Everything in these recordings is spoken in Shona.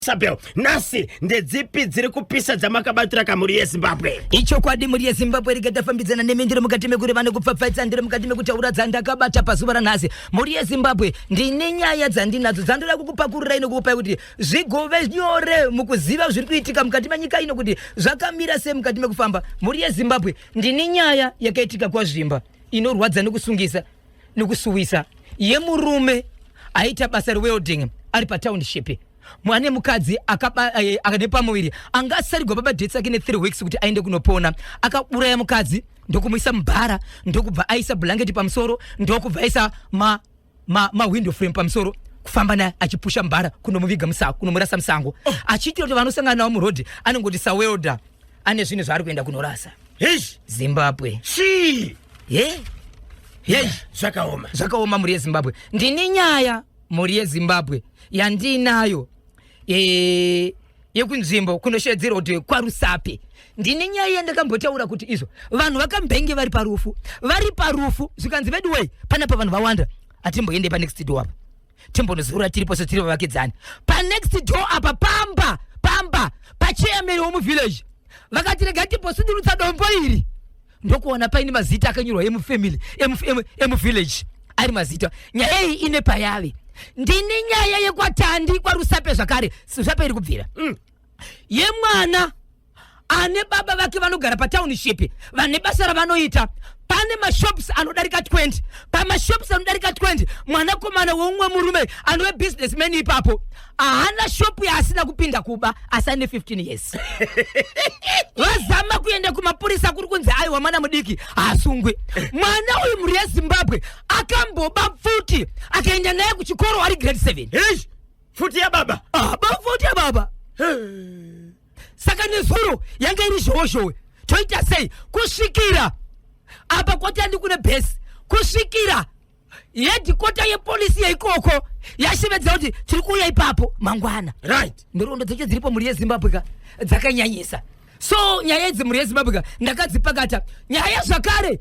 Sabel, nasi ndedzipi dziri kupisa dzamakabatira kamuri yeZimbabwe. Icho kwadi muri yeZimbabwe rikatafambidzana nemindiro mukati mekuri vane kupfapfaidza ndiro mukati mekutaura dzandakabata pazuva ranhasi. Muri yeZimbabwe ndine nyaya dzandinadzo dzandoda kukupakurira ino kukupai kuti zvigove nyore mukuziva zviri kuitika mukati menyika ino kuti zvakamira sei mukati mekufamba. Muri yeZimbabwe ndine nyaya yakaitika kwazvimba inorwadza nekusungisa nekusuwisa yemurume aita basa rewelding ari patownship. Mwane mukadzi akanepa muviri angasarigwa baba dates yake ne 3 weeks kuti aende kunopona. Akaburaya mukadzi ndokumuisa mbara ndokubva aisa blanket pamusoro ndokubva aisa ma window frame pamusoro kufamba naye achipusha mbara kunomuviga musako kunomurasa musango. Achitira kuti vanosangana nawo muroad anongoti sawelda ane zvinhu zvaari kuenda kunorasa. Zimbabwe zvakaoma muri yeZimbabwe. Ndine nyaya muri yeZimbabwe yandinayo yekunzvimbo kunoshedzerwa kuti kwaRusape. Ndine nyaya yandakambotaura kuti izvo vanhu vakambenge vari parufu zvikanzi bedway panapa vanhu vawanda atimboende pa next door apa timbonozorora tiripo so tiri vavakidzani pa next door apa pamba pachairman womuvillage vakati rega timbosundurutsa dombo iri ndokuona paine mazita akanyorwa emufamily emuvillage ari mazita. Nyaya iyi ine payave. Ndine nyaya yekwatandi kwaRusape zvakare Rusape iri kubvira yemwana ane baba vake vanogara patownship vane basa ravanoita. Pane mashops anodarika 20 pamashops anodarika 20 mwanakomana womwe murume anove businessman ipapo ahana shop yaasina kupinda kuba asane 15 years. Vazama kuenda kumapurisa kuri kunzi aiwa mwana mudiki asungwe. Mwana uyu muri yeZimbabwe akamboba futi akaenda naye kuchikoro ari grade 7. Futi ya baba futi ya baba. Saka nezuro yanga iri zhozhowe toita sei kusvikira apa kwatandi kune base kusvikira hedikota yepolisi yeikoko yashevedza kuti tiri kuuya ipapo mangwana. Ndorondo dzeche dziripo muri yeZimbabwe dzakanyanyisa. So nyaya idzi muri yeZimbabwe ndakadzipakata. Nyaya zvakare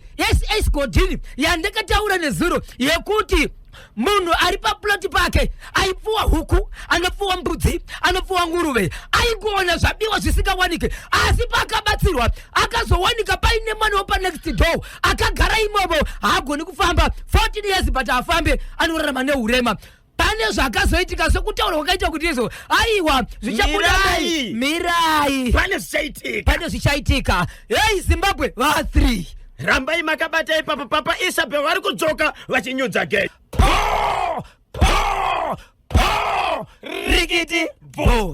escodini yandakataura nezuro yekuti munhu ari paploti pake aipfuwa huku anopfuwa mbudzi anopfuwa nguruve aikuona zvabiwa zvisingawanike asi pakabatsirwa akazowanika paine mwana wopa next door akagara imomo haagoni kufamba 14 years but afambe anorarama neurema. Pane zvakazoitika sokutaura kwakaita kuti izvo aiwa zvichabuda mirai pane zvichaitika. Zimbabwe va3 rambai makabata ipapa papa Isabe vari kudzoka vachinyudza gate. Rikiti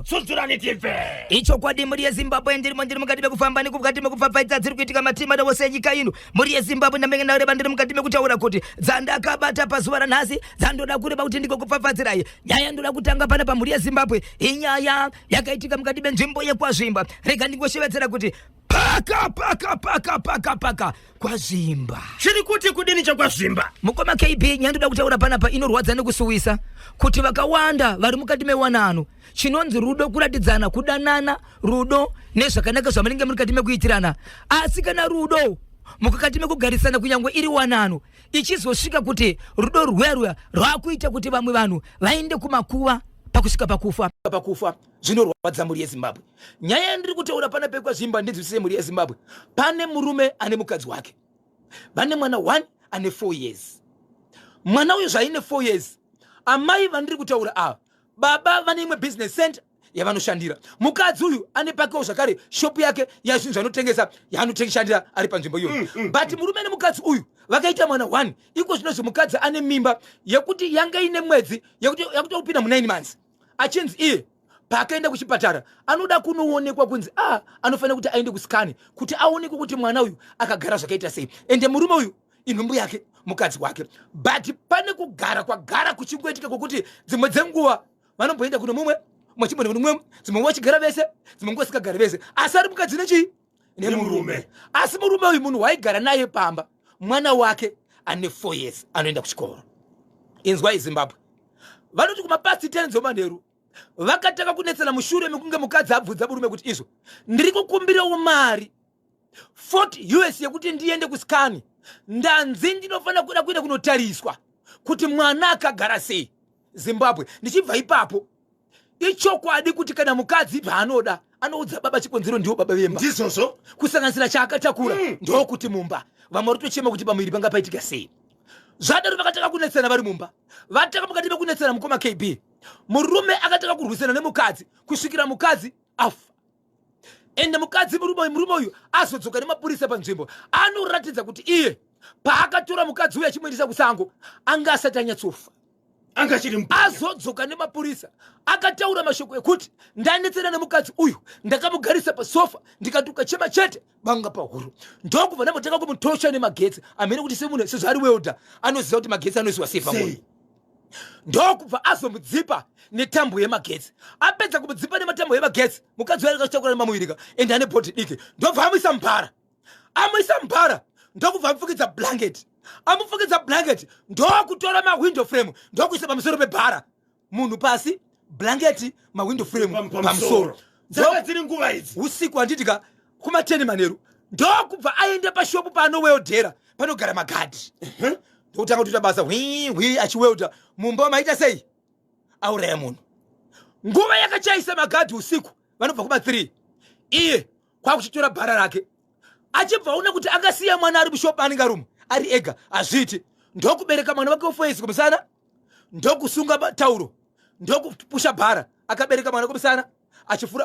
sudzurani TV. Icho kwadi muri yeZimbabwe ndiri mukati mekufamba nekukati mekupfapfaidza dziri kuitika matima wose enyika ino. Muri yeZimbabwe ndamengenareba ndiri mukati mekutaura kuti dzandakabata pazuva ranhasi dzandoda kureba kuti ndikokupfapfadzirai. Nyaya ndoda kutanga pana pamuri yeZimbabwe inyaya yakaitika mukati menzvimbo yekwazvimba. Rega ndingoshevedzera kuti paka kwazvimba. Chiri kuti kudini chakwazvimba mukoma KB nyandoda kutaura panapa inorwadza nekusuwisa kuti vakawanda vari mukati mewanano chinonzi rudo kuratidzana kudanana rudo nezvakanaka zvamunenge muri kati mekuitirana. Asi kana rudo mukati mekugarisana kunyangwe iri wanano ichizosvika kuti rudo rwerwe rwakuita kuti vamwe vanhu vaende kumakuva pakusvika pakufa zvinorwadza muri yeZimbabwe. Nyaya ndiri kutaura pana pekwazvimba ndinzwisise muri yeZimbabwe. Pane murume ane mukadzi wake vane mwana 1 ane 4 years. Mwana uyu zvaine 4 years amai vandiri kutaura ava baba vane imwe business center yavanoshandira. Mukadzi uyu ane pakewo zvakare shop yake yazvinhu zvanotengesa yaanotengeshandira ari panzvimbo iyoyo. But murume nemukadzi uyu vakaita mwana 1 iko zvinozvi mukadzi ane mimba yekuti yanga ine mwedzi yekuti upinda mu9 months. Achinzi iye paakaenda kuchipatara anoda kunoonekwa kunzi anofanira kuti aende kuSCAN kuti aonekwe kuti mwana uyu akagara zvakaita sei. Ende murume uyu inhumbu yake mukadzi wake. But pane kugara kuchingoitika kwokuti dzimwe dzenguva vanomboenda kuno mumwe mwachimboenda kuno mumwe dzimwe wachigara vese dzimwe nguva sikagara vese asi ari mukadzi nechii nemurume. Asi murume uyu munhu waigara naye pamba mwana wake ane 4 years anoenda kuchikoro. Inzwa iZimbabwe vanoti kumapasi 10 dzomanheru vakataka kunetsana mushure mekunge mukadzi abvudza murume kuti izvo ndiri kukumbirawo mari 40 US yekuti ndiende kuSCAN ndanzi ndinofanira kuenda kunotariswa kuti mwana akagara sei. Zimbabwe ndichibva ipapo ichokwadi kuti kana mukadzi paanoda anoudza baba chikonzero ndiwo baba vemba ndizvozvo kusanganisira chaakatakura ndokuti mumba vamwe ritochema kuti pamwiri panga paitika sei. Zvadaro vakataka kunetsana vari mumba, vataka mukati mekunetsana mukoma KB. Murume akataka kurwisana nemukadzi kusvikira mukadzi afa. Ende mukadzi murume uyu azodzoka nemapurisa panzvimbo anoratidza kuti iye paakatora mukadzi uyu achimuendesa kusango anga asati anyatsofa. Azodzoka nemapurisa akataura mashoko ekuti ndanetsana nemukadzi uyu ndakamugarisa pasofa ndikatuka chema chete banga pahuro. Ndokubva ndamutanga kumutosha nemagetsi amene kuti semunhu sezvari welda anoziva kuti magetsi anoisiwa sei pamwoyo. Ndokubva azomudzipa netambo yemagetsi. Apedza kumudzipa nematambo yemagetsi mukadzi uyu akachitakura nemamuvirika ende ane bhodhi diki. Ndobva amuisa mbara ndokubva amufukidza blanket. Amufukidza blanket ndokutora mawindow frame ndokuisa pamusoro pebhara. Munhu pasi blanket mawindow frame pamusoro. Dzaka dziri nguva idzi usiku anditika kuma 10 manheru ndokubva aenda pashopu paanoweldera panogara magadhi. Ndokutanga kuita basa hwi achiwelda mumba maita sei auraya munhu. Nguva yakachaisa magadhi usiku vanobva kuma 3 iye kwakuchitora bhara rake achibva una kuti angasiya mwana ari mushopu anenge arumu ari ega azviti ndokubereka mwana wake wefoyezi kumusana ndokusunga tauro ndokupusha bhara akabereka mwana kumusana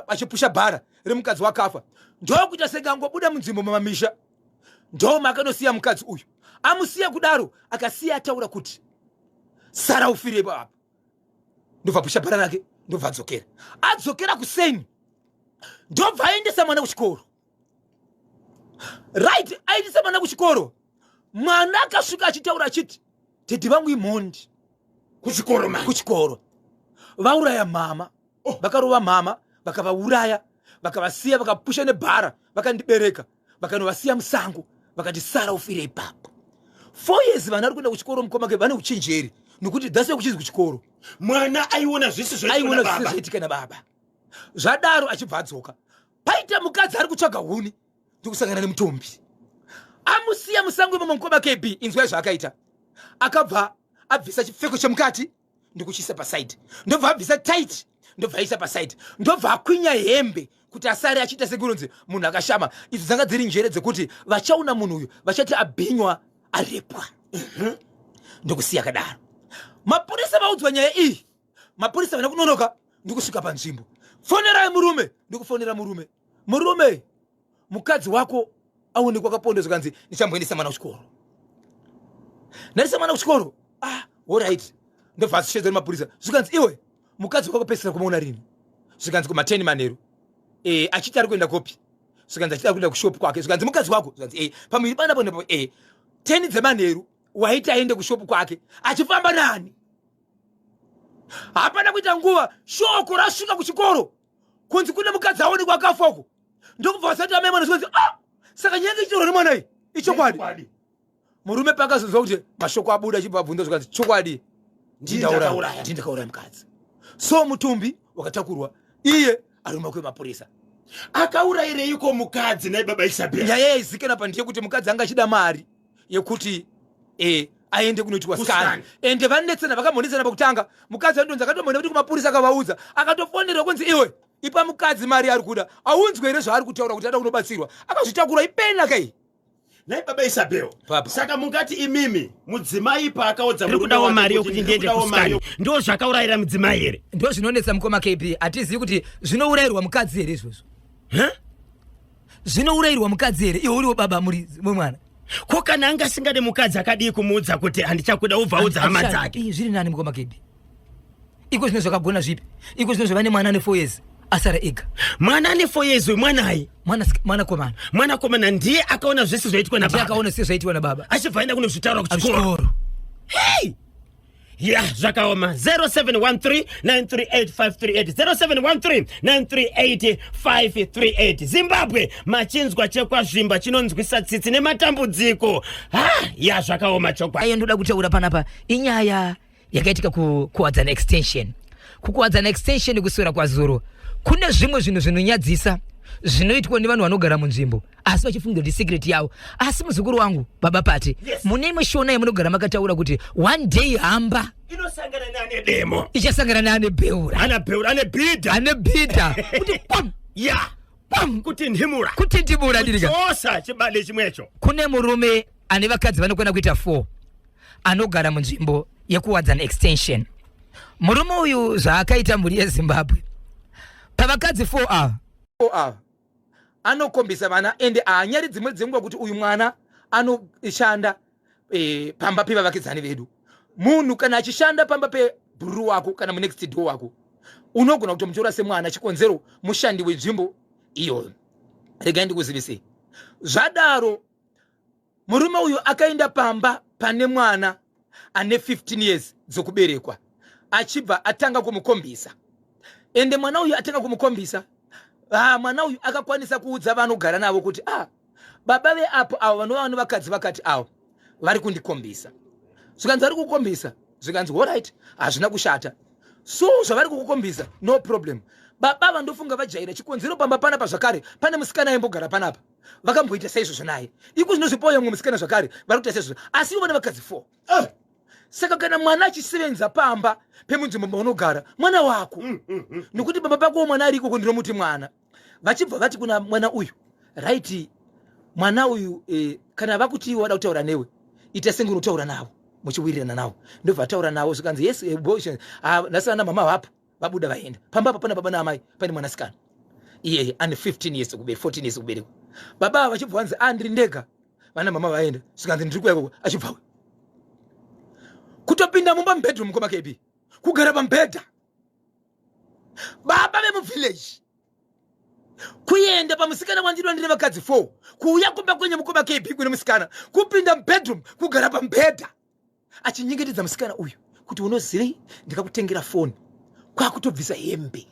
achipusha bhara remukadzi wakafa ndokuita senge angobuda munzvimbo mamamisha ndoma akanosiya mukadzi uyu amusiya kudaro akasiya ataura kuti sara ufirepo apa ndobva pusha bhara rake ndobva adzokera kuseni ndobva aendesa mwana kuchikoro. Right, aendesa mwana kuchikoro. Mwana akasvika achitaura achiti tete vangu imhondi kuchikoro vauraya mama. Vakarova mama vakavauraya vakavasiya vakapusha nebhara vakandibereka vakanovasiya musango vakati sara ufire ipapo. 4 years vana vari kuenda kuchikoro mukomake vane uchenjeri nokuti dhasi kuchizi kuchikoro mwana aiona zvese zvoitika nababa. Zvadaro achibva adzoka paita mukadzi ari kutsvaga huni ndokusangana nemutombi amusiya musango imomo mukoma KB. Inzwai zvaakaita akabva abvisa chipfeko chemukati ndokuchisa pasaidi ndobva abvisa tight ndobva aisa pasaidi ndobva akwinya hembe kuti asare achiita sekunonzi munhu akashama. Idzi dzanga dziri njere dzekuti vachaona munhu uyu vachati abhinywa arepwa. Ndokusiya kadaro. Mapurisa vaudzwa nyaya iyi mapurisa vana kunonoka ndokusvika panzvimbo. Fonerai murume ndokufonera murume mukadzi wako aonekwa akapondezwa kanzi ndichamboendesa mwana kuchikoro. Ndaendesa mwana kuchikoro alright ndobva azishedzwa nemapurisa zvikanzi iwe mukadzi wako pesera kumaona rini zvikanzi kuma 10 manheru achiti ari kuenda kopi zvikanzi achiti ari kuenda kushopu kwake zvikanzi mukadzi wako zvikanzi pamwiri panapo 10 dzemanheru waiti aende kushopu kwake achifamba nani. Hapana kuita nguva shoko rasvika kuchikoro kunzi kune mukadzi aonekwa akafoko ndokubva vasati amemana zvikanzi saka nyanga ichitoro nemwana iyi ichokwadi. Murume pakazonzwa kuti mashoko abuda achibva abvunza zvikanzi chokwadi ndindakauraya mukadzi. So mutumbi wakatakurwa iye ari mumaoko emapurisa. Akaurayireiko mukadzi naye baba Isabel? Nyaya yaizikana pandiye kuti mukadzi anga achida mari yekuti aende kunoitwa scan ende vanetsana vakamhonetsana pakutanga mukadzi andonzi akatomhona kuti kumapurisa akavaudza akatofonera kunzi iwe ipa mukadzi mari ari kuda aunzwe here zvaari kutaura kuti ada kunobatsirwa akazvitakura ipena kai naye baba Isabel. Saka mungati imimi mudzimai paakaudza murudawo mari yokuti ndiende kuskani ndo zvakaurayira mudzimai here? Ndo zvinonetsa mukoma KB. Hatizivi kuti zvinourayirwa mukadzi here izvozvo. Zvinourayirwa mukadzi here iwe uriwo baba mwana ko kana anga asingade mukadzi akadii kumuudza kuti handichakuda ubva udza hama dzake? Zviri nani mukoma KB? Iko zvino zvakagona zvipi? Iko zvino zvavane mwana ane 4 years asara ega. Mwana ane 4 years mwanayi mwana komana ndiye akaona zvese zvaitwa na baba. Akaona zvese zvaitwa na baba achibva aenda kunozvitaura kuchikoro. Hey! Ya zvakaoma. 0713938538 0713938538. Zimbabwe machinzwa chekwazvimba chinonzwisa tsitsi nematambudziko. Ya zvakaoma chokwa. Ayo ndoda kutaura panapa inyaya yakaitika kuwadzana extension. Kukuwadzana extension kuswera kwa Zuru kune zvimwe zvinhu zvinonyadzisa zvinoitwa nevanhu vanogara munzvimbo asi vachifunga kuti secret yavo. Asi muzukuru wangu baba Pati, mune mishona yamunogara makataura kuti one day hamba inosangana nane demo, ichasangana nane beura, ane bhidha kuti pam pam kuti ndimura dirika osa chibale chimwecho. Kune murume ane vakadzi vanokwana kuita 4 anogara munzvimbo yekuwadzana extension. Murume uyu zvaakaita mhuri yeZimbabwe pavakadzi 4 ava anokombisa vana ende anyari dzimwe dzenguva kuti uyu mwana anoshanda pamba pevavakidzani vedu. Munhu kana achishanda pamba pebhuru wako kana munext door wako unogona kutomutora semwana chikonzero mushandi wenzvimbo iyo. Regai ndikuzivise zvadaro murume uyu akaenda pamba pane mwana ane 15 years dzokuberekwa achibva atanga kumukombisa ende mwana uyu atanga kumukombisa mwana uyu akakwanisa kuudza vanogara navo kuti baba veapo avo vanova vakadzi vakati avo vari kundikombisa. Zvikanzi vari kukombisa zvikanzi alright hazvina kushata, so zvavari kukukombisa no problem. Baba vandofunga vajaira chikonzero pamba panapa zvakare pane musikana aimbogara panapa vakamboita saizvozvo naye iko zvinozvipoya mumwe musikana zvakare vari kuita saizvozvo asi vane vakadzi 4. Saka kana mwana achisevenza pamba pemunzvimbo maunogara mwana wako nokuti baba pako mwana ariko kundinomuti mwana vachibva vati kuna mwana uyu right mwana uyu kana vakuti wada kutaura newe ita senge unotaura navo muchiwirirana navo ndobva ataura navo zvikanzi yes abortion nasana mama vapo vabuda vaenda pamba pana baba naamai pane mwanasikana iye ane 15 years kuberekwa 14 years kuberekwa. Baba vachibva vanzi ndiri ndega vana mama vaenda zvikanzi ndiri kuya achibva kutopinda mumba muBedroom koma KB kugara pambedha baba vemuvillage kuenda pamusikana wanjidwa ndine vakadzi 4 kuuya kumba kwenye mukoma KB kune musikana kupinda muBedroom kugara pambedha achinyengetedza musikana uyu kuti unozivei ndikakutengera foni kwakutobvisa hembe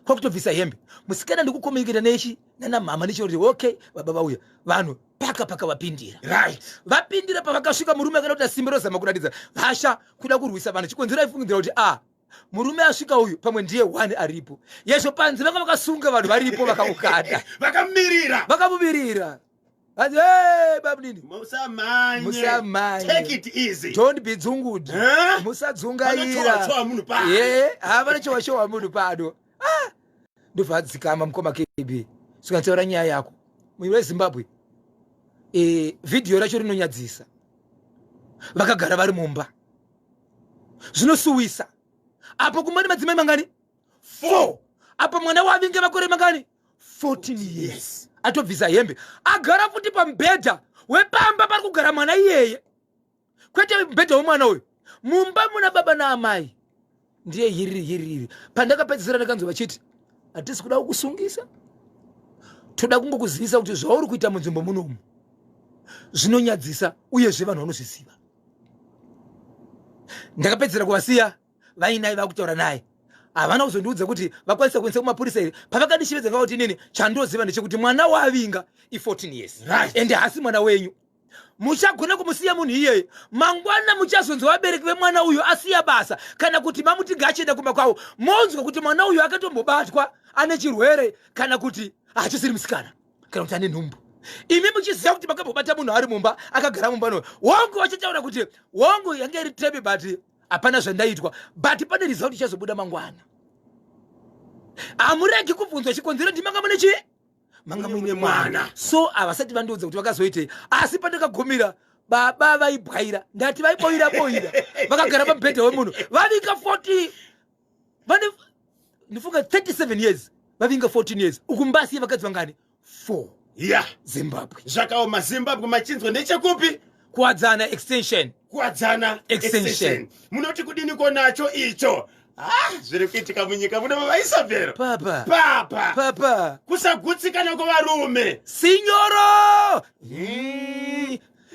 kwakutobvisa hembe musikana ndikukomuniketa nechi nana mama nechoti okay baba vauya vanhu paka vapindira right vapindira pavakasvika murume akada kuti simbe rozama kuratidza vasha kuda kurwisa vanhu chikonzero aifungidzira kuti murume asvika uyu pamwe ndiye 1 aripo yezvo panze vanga vakasunga vanhu varipo vakaukanda vakamumirira vazi babudini musamanye take it easy don't be dzungud musadzungaira havana chowa munhu pano ndovadzikama mukoma KB zvikantaura nyaya yako mwiri weZimbabwe vhidhiyo racho rinonyadzisa vakagara vari mumba zvinosuwisa apo kumani madzimai mangani 4 apo mwana wavinge makore mangani 14 years atobvisa hembe agara futi pamubhedha wepamba pari kugara mwana iyeye kwete mubhedha wemwana uyu mumba muna baba naamai ndiye hiriri pandakapedzisira ndakanzwa vachiti hatisi kuda kukusungisa toda kungokuzivisa kuti zvauri kuita munzvimbo munomu zvinonyadzisa uyezve vanhu vanozviziva. Ndakapedzera kuvasiya vainai vakutaura naye havana kuzondiudza kuti vakwanisa kuendesa kumapurisa here pavakandishivedza kuti nini chandoziva ndechekuti mwana waavinga i14 years ende hasi mwana wenyu muchagona kumusiya munhu iyeye mangwana muchazonzwa vabereki vemwana uyu asiya basa kana kuti mamuti gachienda kumba kwavo monzwa kuti mwana uyu akatombobatwa ane chirwere kana kuti hachisiri musikana kana kuti ane nhumbu. Imi muchiziva kuti makambobata munhu ari mumba akagara mumba no wongo wachitaura kuti wongo yange iri trebi but hapana zvandaitwa but pane result ichazobuda mangwana. Hamuregi kubvunzwa chikonzero kuti manga mune chi manga muine mwana so havasati vandiudza kuti vakazoitei asi pandakagumira baba vaibwaira ndati vaiboira vakagara pamubhedha wemunhu vavinga 40 ndifunga 37 years vavinga 14 years ukumbasiye vakadzi vangani 4 Zimbabwe zvakaoma Zimbabwe machinzwa ndechekupi kuwadzana extension munoti kudini konacho icho zviri kuitika munyika muno mavaisa vero papa kusagutsikana kwavarume sinyoro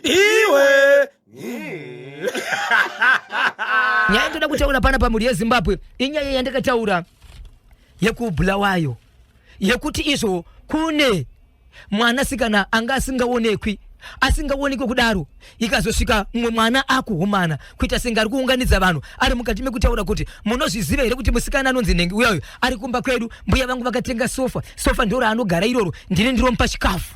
iwe nyaya ndoda kutaura pana pamhuri yeZimbabwe inyaya yandakataura yekubulawayo yekuti izvo kune mwanasikana anga asingaonekwi asingaoneke kudaro ikazosvika mumwe mwana akuhumana kuita senga ari kuunganidza vanhu ari mukati mekutaura kuti munozviziva here kuti musikana anonzi Nhengi uyayo ari kumba kwedu, mbuya vangu vakatenga sofa ndiro raanogara iroro, ndine ndiromupa chikafu.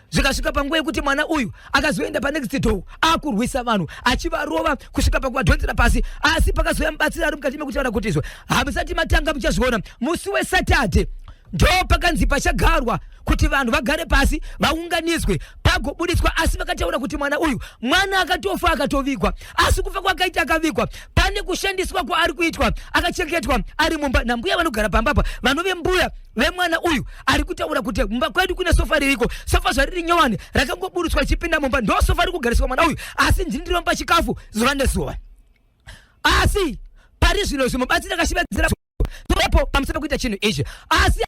Zvikasvika panguva yekuti mwana uyu akazoenda panext door akurwisa vanhu achivarova kusvika pakuvadhonzera pasi, asi pakazoyamubatsira ari mukati mekutaura kuti izvo hamusati matanga muchazviona musi weSaturday ndo pakanzi pachagarwa kuti vanhu vagare pasi vaunganidzwe pagobuditswa, asi vakataura kuti mwana akatofa akatovigwa, asi kufa kwakaita akavigwa pane kushandiswa kwaari kuitwa akachengetwa ari mumba nambuya vanogara pambapa vanove mbuya vemwana uyu ari kutaura kuti mumba kwedu kune sofa ririko, sofa zvariri nyowani rakangoburutswa richipinda mumba ndo sofa ari kugariswa mwana uyu, asi ndini ndiromupa chikafu zuva nezuva. Asi pari zvino zvimubatsira akashivedzera toepo pamusana kuita chinhu ichi, asi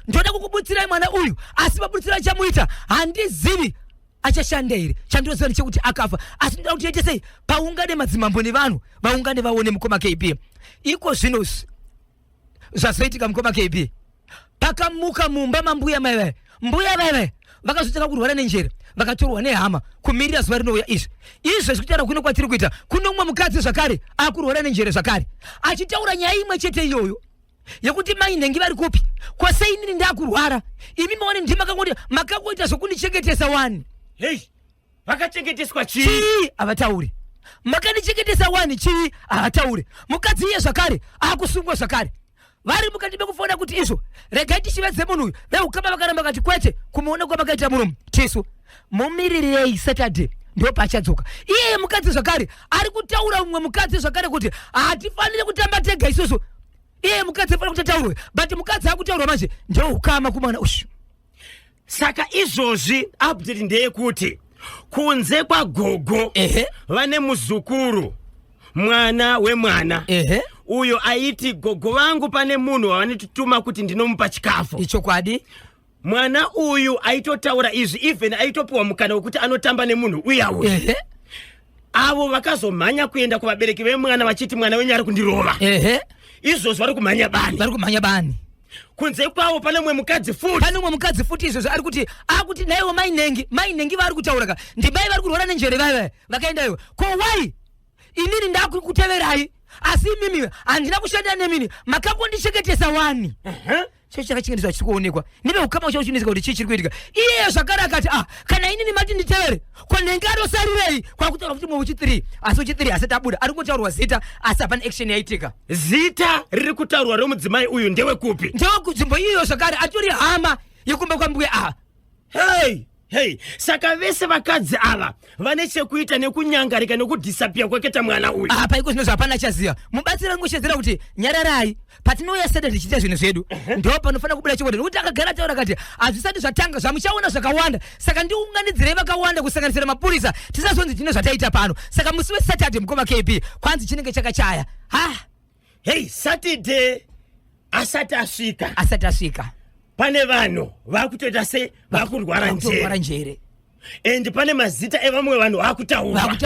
ndoda kukubutsirai mwana uyu, asi mabutsira achamuita handizivi achashanda here. Chandinoziva ndechekuti akafa, asi ndoda kuti tiite sei paungane madzimambo nevanhu vaungane vaone mukoma KB. Iko zvino zvazoitika mukoma KB pakamuka mumba mambuya maive, mbuya vaive vakazotanga kurwara nenjere, vakatorwa nehama kumirira zuva rinouya. Izvi zvekutaura kuno kwatiri kuita kuno umwe mukadzi zvakare akurwara nenjere zvakare achitaura nyaya imwe chete iyoyo yekuti mai Nhengi vari kupi, kwasei inini ndakurwara, imi maone ndimakangoti makangoita zvokundichengetesa wani. Hei, vakachengeteswa chii? Havatauri. Makandichengetesa wani chii? Havatauri. Mukadzi iye zvakare akusungwa zvakare vari mukati mekufona kuti izvo regai tichivedze munhu uyu, veukama vakaramba vakati kwete kumuona kwamakaita Murume tisu mumirirei Saturday ndo pachadzoka. Iye mukadzi zvakare ari kutaura umwe mukadzi zvakare kuti hatifaniri kutamba tega isusu. Iye mukadzi afana kutataurwe, but mukadzi akutaurwa manje ndo ukama kumwana ushu. Saka izvozvi update ndeyekuti kunze kwagogo vane muzukuru mwana wemwana uyo aiti gogo vangu pane munhu wavanitutuma kuti ndinomupa chikafu. Ichokwadi. Mwana uyu aitotaura izvi, even aitopiwa mukana wekuti anotamba nemunhu uya uyu. Avo vakazomhanya kuenda kuvabereki vemwana vachiti mwana wenyu ari kundirova. Izvozvo vari kumhanya bani. Vari kumhanya bani. Kunze kwavo pane mwe mukadzi futi. Pane mwe mukadzi futi izvozvo ari kuti naiwo mai Nhengi vari kutaura ndimai vari kurwara nenjere vaive vakaenda iwe. Ko wai inini ndakuri kuteverai, asi mimi handina kushanda nemini makangondichengetesa wani. Chii chakachengeteswa chiri kuonekwa nive ukama chauchinisika kuti chii chiri kuitika. Iye zvakare akati kana inini mati nditevere ko Nhengi anosarirei kwakutaura kuti mwe uchi3, asi uchi3 asati abuda ari kutaurwa zita, asi hapana action yaitika. Zita riri kutaurwa romudzimai uyu ndewe kupi? Ndewe kunzvimbo iyoyo zvakare atori hama yekumba kwambuya. Hei, saka vese vakadzi ava vane chekuita nekunyangarika nekudhisapia kweketa mwana uyu. Apa iko zvino zvapana chaziva. Mubatsira ngoshedzera kuti nyararai patinouya Saturday tichiita zvinhu zvedu ndo panofanira kubuda chikwadi, nokuti akagara taura kati hazvisati zvatanga zvamuchaona zvakawanda, saka ndiunganidzirei vakawanda kusanganisira mapurisa tisazonzi tine zvataita pano. Saka musi weSaturday mukoma KB kwanzi chinenge chakachaya. Hei, Saturday asati asvika pane vanhu vakutoita se vakurwara njere, and pane mazita evamwe vanhu vakutaurwa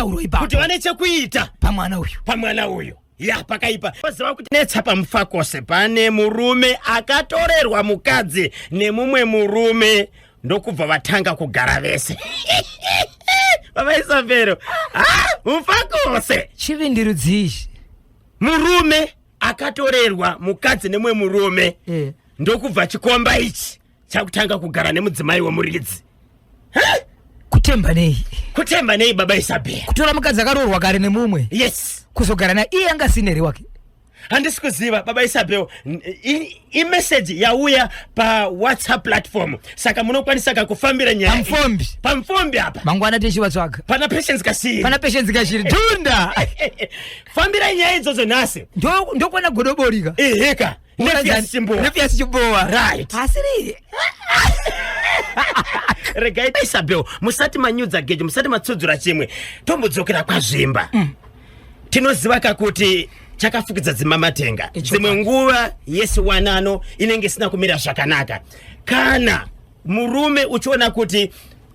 kuti vane chekuita pamwana uyu. Ya pakaipa vaziva kuti netsa pamufakose pane murume akatorerwa mukadzi nemumwe murume ndokubva vatanga kugara vese. Vavaisa vero mufakose chivindirudzishi murume akatorerwa mukadzi nemumwe murume ndokubva chikomba ichi chakutanga kugara nemudzimai wemuridzi. Kutemba nei baba Isabel? Kutora mukadzi akaroorwa kare nemumwe. Yes. Kuzogara naye iye angasineri wake. Handisi kuziva baba Isabel, imessage yauya pa WhatsApp platform, saka munokwanisa kufambira nyaya pamfombi apa mangwana techivatsvaga pana patience kashiri tunda fambira nyaya idzodzo nhasi ndokwana godoborika heka nefiasi chimbowa right asiri. Regai Isabel, musati manyudza geje, musati matsudzura chimwe, tombodzokera kwazvimba. Tinoziva kakuti chakafukidza dzimamatenga dzimwe nguva yesi wanano inenge isina kumira zvakanaka. Kana murume uchiona kuti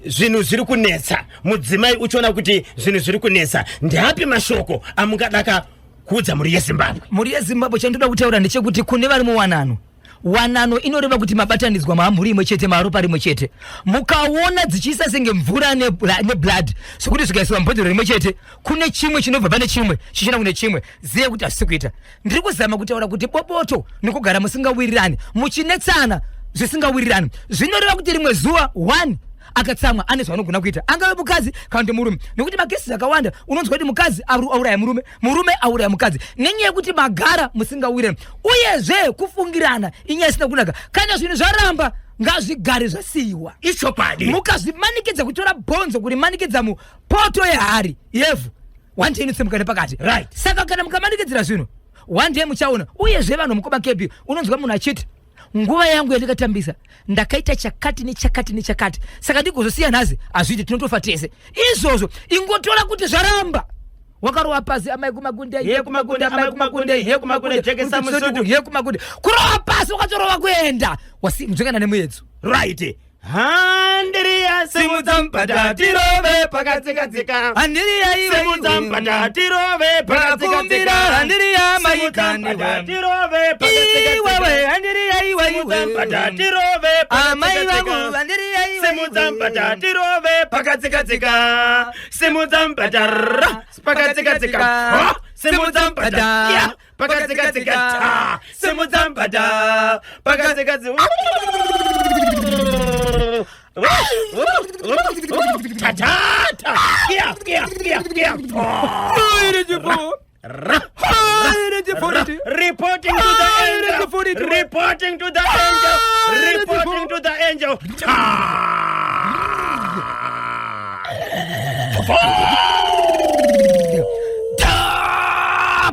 zvinhu zviri kunetsa, mudzimai uchiona kuti zvinhu zviri kunetsa, ndiapi mashoko amungadaka kuudza muri yeZimbabwe? Muri yeZimbabwe chandoda kutaura ndechekuti kune vari muwanano wanano inoreva kuti mabatanidzwa maamhuri imwe chete maropa rimwe chete mukaona dzichiisa senge mvura ne blood sokuti zvikaiswa mubhodhoro rimwe chete kune chimwe chinobva pane chimwe chichina kune chimwe ziye kuti asisi kuita. Ndiri kuzama kutaura kuti boboto nekugara musingawirirani muchinetsana zvisingawirirani zvinoreva kuti rimwe zuva 1 akatsamwa ane zvaanogona kuita angave mukadzi kana kuti murume nekuti makesi akawanda unonzwa kuti mukadzi auraya murume auraya mukadzi nenyaya yekuti magara musingawirirani uyezve kufungirana inyaya isina kunaka. Kana zvinhu zvaramba ngazvigare zvasiyiwa ichokwadi mukazvimanikidza kutora bhonzo kurimanikidza mupoto yehari yevhu one day inotsemuka nepakati right. Saka kana mukamanikidzira zvinhu one day muchaona. Uyezve vanhu mukomakepi unonzwa munhu achiti nguva yangu yandikatambisa ndakaita chakati nechakati nechakati saka ndigozosiya nhazi azviti tinotofa tese izvozvo ingotora kuti zvaramba wakarowa pasi amai kumagunde jekesa musutu kurowa pasi wakatorova kuenda wasimuzvekana nemuedzi right. Handiriya Simudza tirove pakadzikadzika Handiriya Simudza tirove pakadzikadzika Handiriya maikani tirove pakadzikadzika Handiriya Simudza tirove amai vangu Handiriya Simudza tirove pakadzikadzika Simudza pakadzikadzika Simudza pakadzikadzika Simudza pakadzikadzika Tatata! Kia! Reporting to the angel.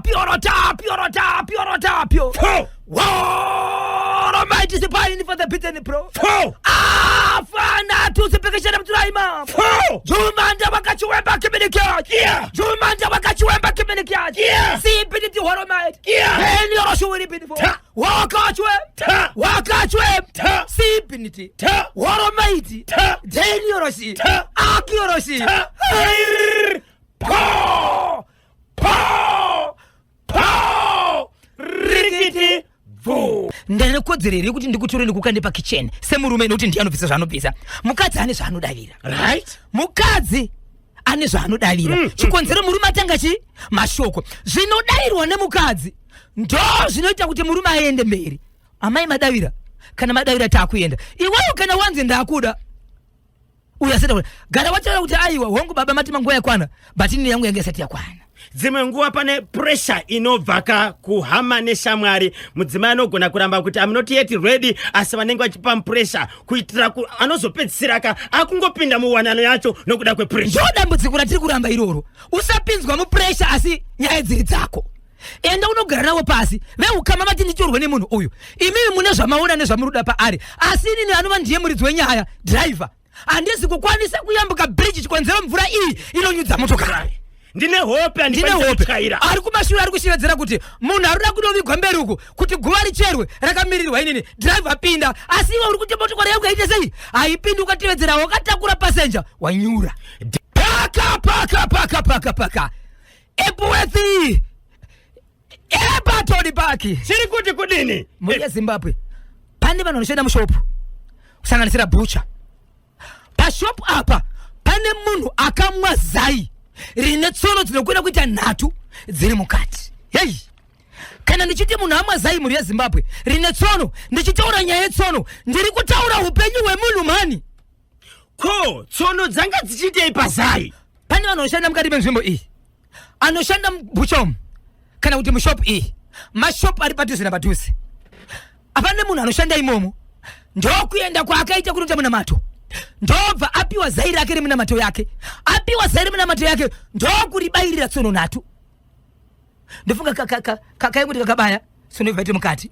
Piorota. What Almighty is buying for the bitten pro. Fana tu sepekeshana mtulaima. Jumanda wakachuwemba kimenikyaji. Jumanda wakachuwemba kimenikyaji. Si biniti what Almighty. Heni yoroshuwiri binifo. Wakachwe. Si biniti. What Almighty. Heni yoroshi. Aki yoroshi. Po. Rikiti. Ndanokodzerere kuti ndikuture ndikukande pakicheni semurume nekuti ndiye anobvisa zvaanobvisa. Mukadzi ane zvaanodavira right. Mukadzi ane zvaanodavira chikonzero murume atanga mashoko zvinodavirwa nemukadzi ndo zvinoita kuti murume aende mberi. Amai madavira kana madavira taakuenda iwewe kana wanzi ndakuda uyaseta gara wataura kuti aiwa hongu baba mati manguva yakwana but ini yangu yange isati yakwana. Dzimwe nguva pane pressure inobvaka kuhama neshamwari. Mudzimai anogona kuramba kuti I'm not yet ready asi vanenge vachipa pressure kuitira anozopedzisira akungopinda muwanano yacho nokuda kwepressure. Ndodambudziko ratiri kuramba iroro. Usapinzwa mupressure asi nyaya dziri dzako. Enda unogara nawo pasi veukama mati ndichorwe nemunhu uyu imimi mune zvamaona nezvamuruda paari asi inini anova ndiye muridzi wenyaya driver handisi kukwanisa kuyambuka bridge chikonzero mvura iyi inonyudza motokari. Ndine hope andipandikaira ari kumashure ari kushevedzera kuti munhu arikuda kudovigwa mberi uku kuti guva richerwe rakamirirwa inini driver pinda asi iwe uri kuti motokari yangu yaite sei haipindi ukatevedzera wakatakura passenger wanyura paka epuwethi ebatoni paki chiri kuti kudini muri yeZimbabwe pane vanhu vanoshanda mushopu kusanganisira butcher. Pashopu apa pane munhu akamwa zai rine tsono dzinokwenda kuita 3 dziri mukati. Hey, kana ndichiti munhu amwa zai muri yeZimbabwe rine tsono ndichitaura nyaya yetsono ndiri kutaura upenyu hwemunhu mani. Ko tsono dzanga dzichitei pazai? Pane vanhu vanoshanda mukati menzvimbo iyi anoshanda mubuchomu kana kuti mushopu iyi mashopu ari padhuze napadhuze. Apane munhu anoshanda imomo ndokuenda kwaakaita kunota munamato ndobva apiwa zai rake remunamato yake apiwa zai remunamato yake ndokuribairira tsono 3. Ndofunga kakaimoti kakabaya tsono ibva iti mukati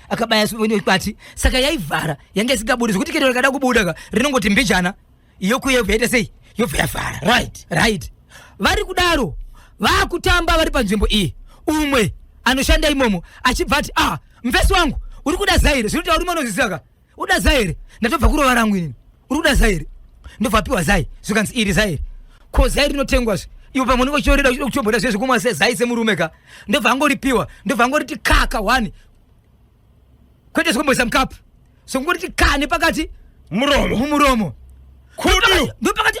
akabaya tsono kwati saka yaivhara yange isingabudi zvekuti kero rakada kubuda rinongoti mbijana yokuyebva yaita sei yobva yavhara right. Vari kudaro vakutamba vari panzvimbo iyi umwe anoshanda imomo achibva ati mvesi wangu uri kuda zaire zvinoti auri manozvisaka uda zaire ndatobva kurova rangu inini uri kuda zaire ndobva apiwa zai zvikanzi iri zaire ko zai rinotengwazve iwo pamwe unenge uchioreda uchida kuchomboda zvezvo kumwa sezai semurumeka ndobva angoripiwa ndobva angoriti kaka 1 kwete sikomboisa mkapu songoti kane pakati muromo kudu ndo pakati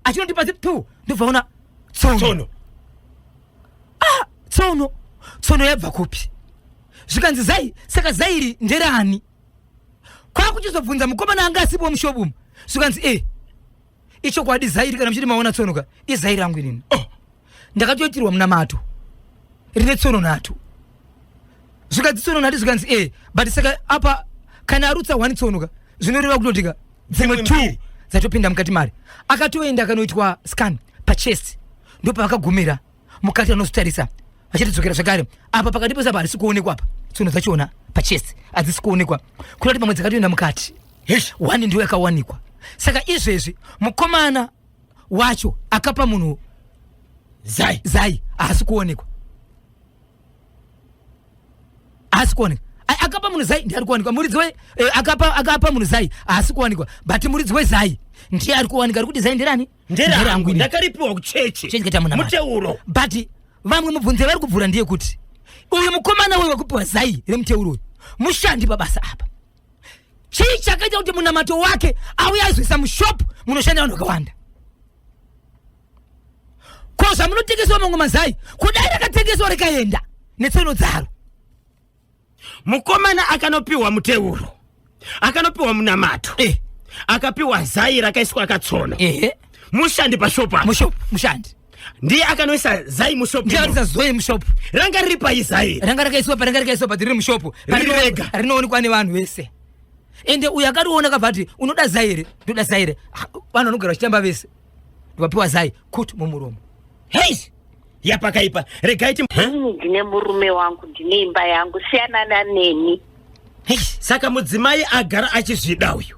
achinondipatse tu ndobvaona tsono tsono yabva kupi zvikanzi zai saka zairi nderani kwakuchizobvunza mukomana anga asipo mushopu zvikanzi icho kwadi zairi kana muchiti maona tsono ka izairi rangu inini ndakatoitirwa munamato rine tsono nato zvikanzi tsono nati zvikanzi but saka apa kana arutsa 1 tsono ka zvinoreva kutotika dzimwe 2 dzatopinda mukati mari akatoenda akanoitwa scan pachest ndopa akagumira mukati anozitarisa achitidzokera zvakare apa pakati pose apa harisi kuonekwa apa tsono dzachiona pachest hadzisi kuonekwa kunoti pamwe dzakatoenda mukati 1 ndiyo yakawanikwa saka izvezvi mukomana wacho akapa munhu zai haasi kuonekwa akapa munhu zai ndiye ari kuwanikwa muridzi we akapa munhu zai haasi kuwanikwa but muridzi wezai ndiye ari kuwanika. Ari kuti zai nderani nderangu ndakaripiwa kucheche muteuro but vamwe mubvunze vari kubvura ndiye kuti uyu mukomana we wakupiwa zai remuteuro uyu mushandi pabasa apa. Chii chakaita kuti munamato wake auya azoisa mushopu munoshanda vanhu vakawanda koza munotengeswa mamwe mazai kudai rakatengeswa rikaenda netsono dzaro. Mukomana akanopiwa muteuro akanopiwa munamato akapiwa zai rakaiswa akatsono mushandi pashopu mushandi ndiye akanoisa zai mushopu ndiye akanoisa zoi mushopu ranga riri paizai ranga rakaiswa pa riri mushopu rinoonekwa nevanhu vese ende uyu akariona kabva ati unoda zai here ndoda zai here vanhu vanogara vachitamba vese ndivapiwa zai kuti mumuromo. Hei yapakaipa regaiti ndine murume wangu ndine imba yangu siyanana neni. Saka mudzimai agara achizvida uyu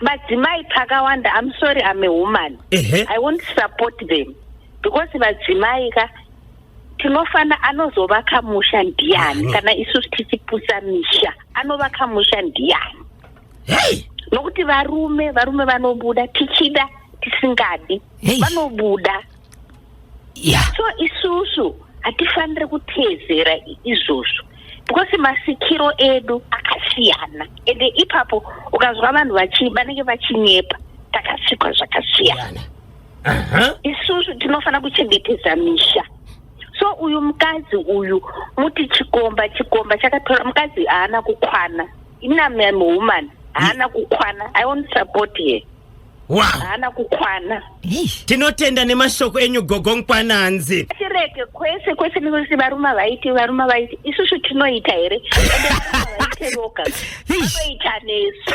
madzimai pakawanda. I'm sorry, I'm a woman. I won't support them because madzimai ka tinofana anozovaka musha ndiani kana isusu tichipusa misha anovaka musha ndiani. Nokuti varume vanobuda tichida tisingadi vanobuda. So isusu hatifanire kutezera izvozvo because masikiro edu akasiyana ende ipapo ukazwa vanhu vanenge vachinyepa takasikwa zvakasiyana. Isusu tinofana kuchengetedza misha. So uyu mukadzi uyu muti chikomba chakatora mukadzi haana kukwana. Inami am a woman haana kukwana. I won't support her. Haana kukwana. Tinotenda nemashoko enyu gogo nkwananzi. Chireke kwese nikusi varuma vaiti isusu tinoita here. Vanoita nesu.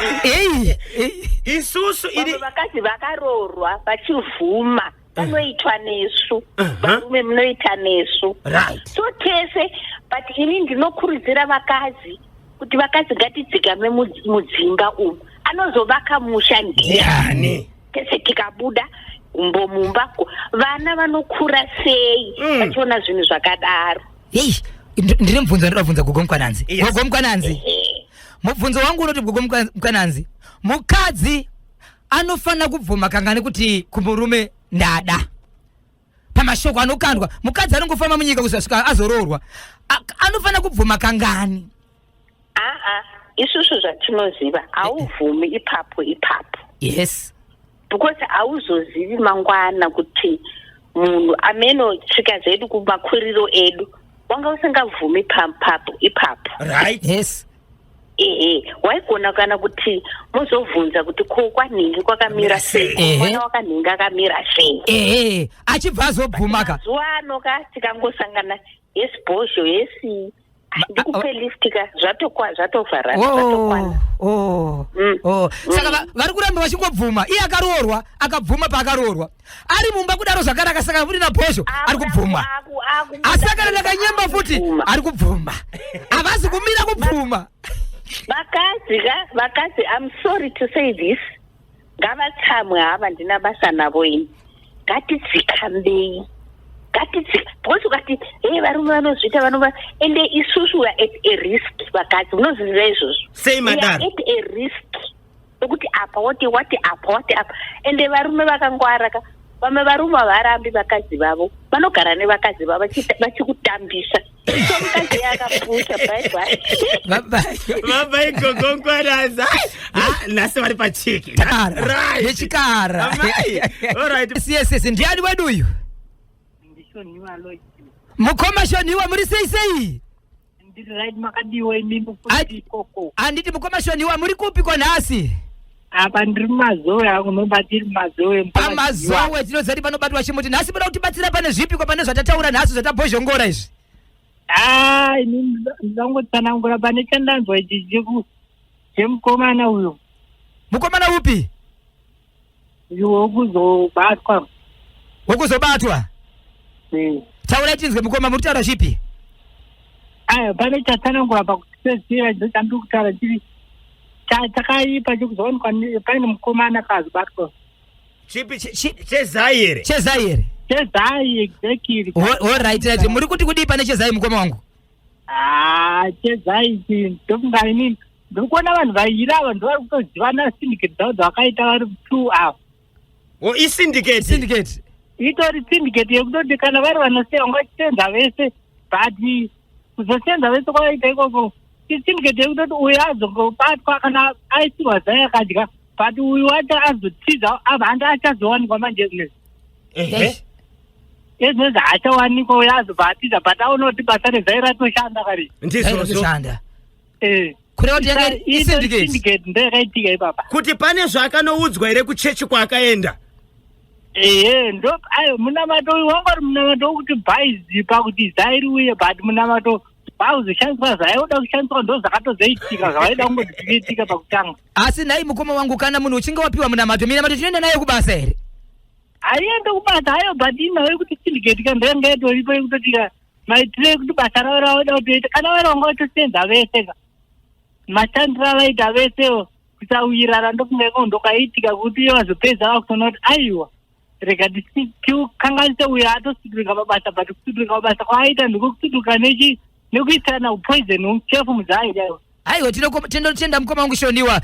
Isusu iri vakadzi vakarorwa vachivhuma vanoitwa nesu. Varume munoita nesu. So tese but ini ndinokurudzira vakadzi kuti vakadzi ngatidzigame mudzimba umu anozovaka musha ndiani. Tese tikabuda mumba vana vanokura sei vachiona zvinhu zvakadaro. Ndine mubvunzo ndinobvunza gogo mukwananzi. Gogo mukwananzi mubvunzo wangu unoti gogo mukwananzi mukadzi anofana kubvuma kangani kuti kumurume ndada pamashoko anokandwa mukadzi anongofamba munyika kusasvika azororwa anofana kubvuma kangani? Isusu zvatinoziva hauvhumi ipapo. Yes, because hauzozivi mangwana kuti munhu amenosvika zedu kumakwiriro edu wanga usingavhumi ipapo. Right. Yes. Waigona kana kuti muzovhunza kuti ko kwanhingi kwakamira sei mwana wakanhingi akamira sei achibva azobvumaka zuwano ka tikangosangana yes bosho yesi ndikupe lift ka zvatovhara saka vari kuramba vachingobvuma iye akaroorwa akabvuma paakarorwa ari mumba kudaro zvakanaka saka futi nabhosho ari kubvuma asi kana ndakanyemba futi ari kubvuma havasi kumira kubvuma. Vakadzi, I'm sorry to say this. Ngavatsamwe hava ndina basa navo ini. Ngatidzikambei. Because ukati varume vanozvita vanova ende isusu we are at a risk vakadzi munozviziva izvozvo. Sei madaro. At a risk. Nokuti apa wati apa ende varume vakangwara vamwe varume havarambi vakazi vavo, vanogara nevakazi vavo vachikutambisa. So mukadzi yakapfuta vabai gogongwaraza nhasi vari pachiki nechikara. Yes, ndiani wedu uyu? Mukoma Shoniwa, muri sei? Anditi mukoma Shoniwa, muri kupi kwa nhasi? Apa ndiri mazowe ako nobatiri mazowe. Pamazowe tinozari panobatwa chimuti. Nhasi muda kutibatsira pane zvipi kwa pane zvataura nhasi zvatabhozhongora izvi? Ini ndangotsanangura pane chandanzwa ichi chemukomana uyo. Mukomana upi? Uyo wokuzobatwa. Wokuzobatwa? Taura chinzwe mukoma, muri taura zvipi? Pane chatsanangura pakutesera ndochandikutaura chiri chakaipa chekuzoonekwa paine mukomana akazobatwa. Chipi chezai here? Chezai, exactly. Alright, muri kuti kudi pane chezai mukoma wangu? Chezai ndofunga inini ndikuona vanhu vairi ava ndovari kutozivana syndicate dzavo dzavakaita vari 2 ava. Syndicate itori syndicate yekutoti kana vari vanoseya ungachitenza vese but kuzosenza vese kwakaita ikoko syndicate yekutoti uyu azongobatwa kana aisirwa zai akadya but uyu wacho azotiza handa achazowanikwa manje zvinezvi ezvinezvi haachawanikwa uyu azobatiza but aona kuti basa rezai ratoshanda kari ndizvoshanda syndicate ndeyakaitika ipapa kuti pane zvakanoudzwa here kuchechi kwaakaenda. Ndo ayo munamato uyu wangori munamato wokuti bhaizipa kuti zai riuye but munamato vauzoshandiswa zvaioda kushandiswa ndo zvakatozoitika zvavaida kungodziitika pakutanga. Asi nhai mukoma wangu, kana munhu uchinge wapiwa munamato tinoenda naye kubasa here? Aiende kubasa hayo but inawe kuti syndicate kandoyanga yatoripo yekutotika maitiro ekuti basa ravo ravoda kutoita kana vari vanga vatosenza vese mashandiro avaita vesewo kusauyirana ndokungaiko ndokaitika kuti iyo vazopedza vakuona kuti aiwa rega tikanganise uyo atosudurika mabasa but kusudurika mabasa kwaaita ndikokusudurika nekuitirana upoison uchefu mudzaidayo. Aiwa tinotenda mukoma wangu Shoniwa,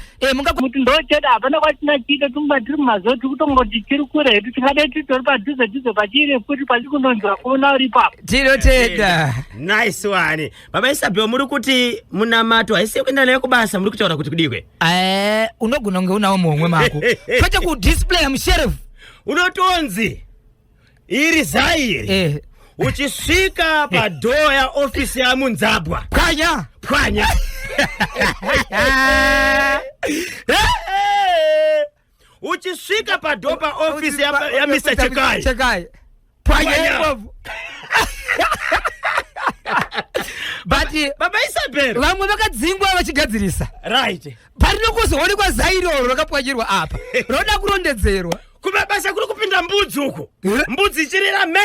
kuti ndocheda hapana kwatina chiita tumba tiri mumazoto tikutongoti tiri kure hedu tingadai titori padhuze pachiri kuti pachiri kundonzwa kuona uri ipapo. Tinotenda. Nice one. Baba Isabel, muri kuti munamato haisi kuenda naye kubasa, muri kutaura kuti kudikwe? Unogona kunge unawo muhomwe mako. Kwete kudisplay musherefu. Unotonzi iri zairi uchisvika padoo ya ofisi ya munzabwa pwanya uchisvika padoo pa ofisi ya Mr. Chekai pwanya. But Baba Isabel, vamwe vakadzingwa vachigadzirisa right parinokuzoonekwa zairo rakapwanyirwa apa roda kurondedzerwa kumabasa kuri kupinda mbudzi uko, mbudzi ichirira me.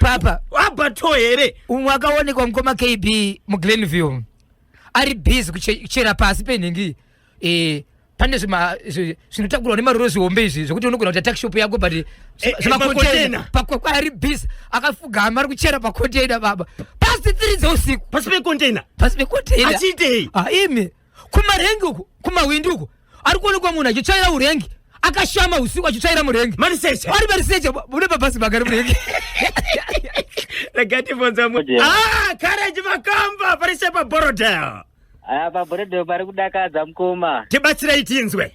Papa wabato here umwe akaonekwa mukoma KB muGlenville ari busy kuchera pasi penhingi pane zvinotakurwa nemaroro zvihombe izvi zvokuti unogona kuti atakshop yako but zvimakontena ari busy akafugama ari kuchera pakontena baba pasi 3 dzeusiku pasi pekontena achiitei imi kumarengi uku kumawindi uku ari kuonekwa munhu achitsvaira urengi akashama usiku achitsvaira murengi marisecha mune pabhasi magari murengi. Regativonza kareji makamba parise paBorodale. PaBorodale pari kudakadza mukoma. Tibatsirei tinzwe.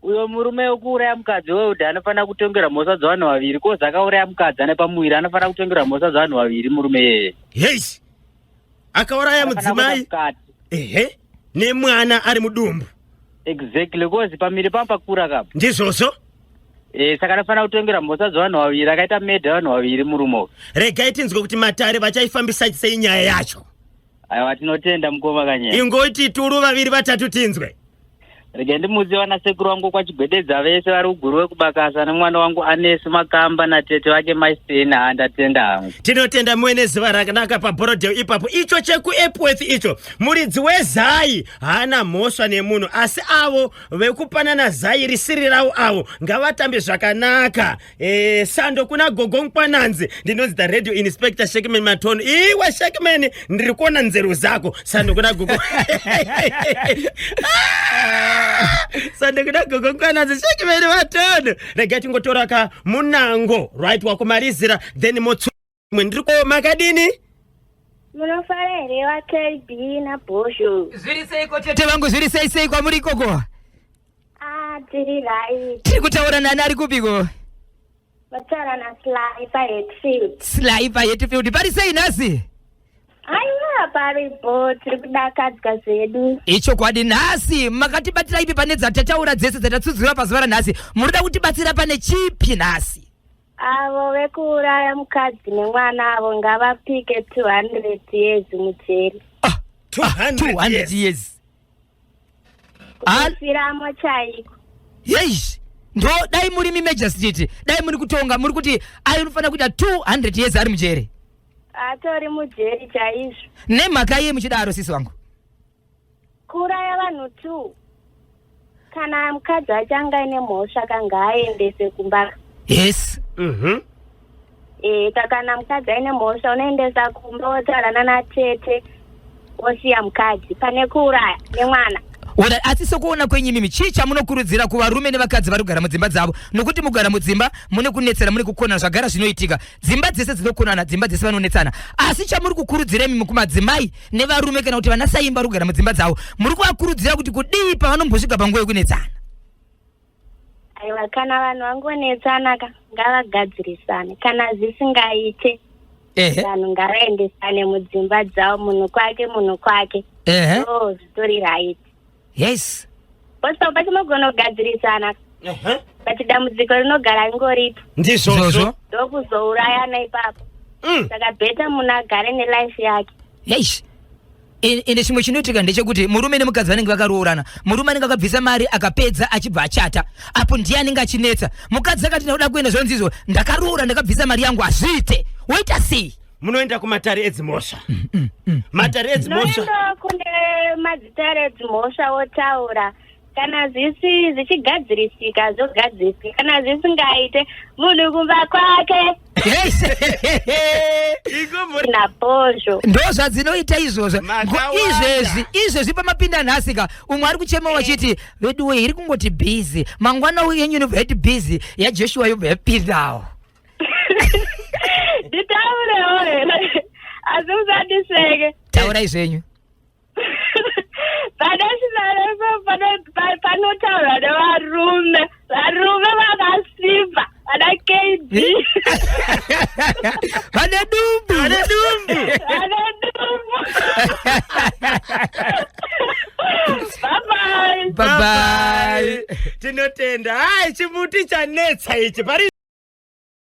Uyo murume wekuuraya mukadzi weudhi anofanira kutongera mhosva dzavanhu vaviri, ko zvakauraya mukadzi ane pamuwiri anofanira kutongera mhosva dzavanhu vaviri murume yeye. Yes. Akauraya mudzimai. Nemwana ari mudumbu. Exactly, kozi pamiri pampakura kapa. Ndizvozvo? Saka anofanira kutongera mhosva dzavanhu vaviri, akaita medha vanhu vaviri murume. Regai tinzwe kuti matare vachaifambisa sei nyaya yacho. Aiwa tinotenda mukoma kanyaya. Ingoti turu vaviri vatatu tinzwe. Rege ndimudzi vanasekuru vangu kwachigwededza vese vari kuguru wekubakasa nemwana wangu Anesi Makamba natete wake Maistena handatenda hangu. Tinotenda muene ziva rakanaka paBorodale ipapo. Icho chekuEpworth icho. Muridzi wezai haana mhosva nemunhu, asi avo vekupanana zai risiri ravo avo ngavatambe zvakanaka. Sando kuna gogo mkwananzi ndinonzi the radio inspector Shekman Matono. Iwe Shekman ndiri kuona nzeru zako. Sando kuna gogo. Sande kuda gogongwana zishekimene watono. Regati ngotoraka munango right wakumalizira then motsu mwendriko makadini. Munofarere wa KB na bosho. Zviri seiko tete vangu zviri sei kwa muri koko? Tiri right. Tiri kutaura nani ari kupiko? Vatara na Sliper Hetfield. Sliper Hetfield pari sei nhasi? Aiwa pari bot tiri kudakadzwa zvedu. Icho kwadi nhasi makatibatira ipi pane dzatataura dzese dzatatsudzura pazuva ranhasi. Munoda kutibatsira pane chipi nhasi? Avo vekuuraya mukadzi nemwana avo ngavapike 200 years mujeri. 200 years. Siramo chaiko. Yes. Ndo dai muri Majesty, dai muri kutonga muri kuti ayi unofana kuita 200 years ari mujeri. Atori mujeri chaizvo. Nemhaka ye muchidaro sisi wangu. Kuuraya vanhu 2. Kana mukadzi achanga ane mhosva kanga aendese kumba. Yes. Kana mukadzi aine mhosva unoendesa kumba wotaurana natete wosiya mukadzi pane kuuraya nemwana. Oda asi sokuona kwenyimi chicha munokurudzira kuvarume nevakadzi varugara mudzimba dzavo nokuti mugara mudzimba mune kunetsera mune kukona zvagara zvinoitika dzimba dzese dzinokonana dzimba dzese vanonetsana asi chamuri kukurudzira imi kumadzimai nevarume kana kuti vana saimba rugara mudzimba dzavo muri kuvakurudzira kuti kudii pavanombosvika panguva yokunetsana. Aiwa kana vanhu vangonetsana ngavagadzirisane kana zvisingaite vanhu ngavaendesane mudzimba dzavo munhu kwake zvitori right. Yes. Posto patinogona kugadzirisana pachidambudziko rinogara ringoripo ndizvozvo ndokuzourayana ipapo saka bheta munhu agare nelife yake. Yes. Ende chimwe chinoitika ndechekuti murume nemukadzi vanenge vakaroorana murume anenge akabvisa mari akapedza achibva achata apo ndiye anenge achinetsa mukadzi akati ndauda kuenda zvonzizo ndakaroora ndakabvisa mari yangu hazviite woita sei? Munoenda kumatare edzimhosva. Matare edzimhosva. Noenda kune madzitare edzimhosva wotaura kana zvisi zvichigadzirisika zvogadzirisika kana zvisingaite munhu kumba kwake. Yes. Napozvo ndo zvadzinoita izvozvo izvezvi pamapinda nhasika umwe ari kuchema wachiti veduwe iri kungoti busy mangwana yenyu inobva yati busy yaJoshua yobva yapindawo. Nditaurewo here asi usandiseke. Taurai zvenyu. Panotaura nevarume vakasimba vana KB. Vane dumbu. Bye bye. Tinotenda. Hai chimuti chanetsa ichi.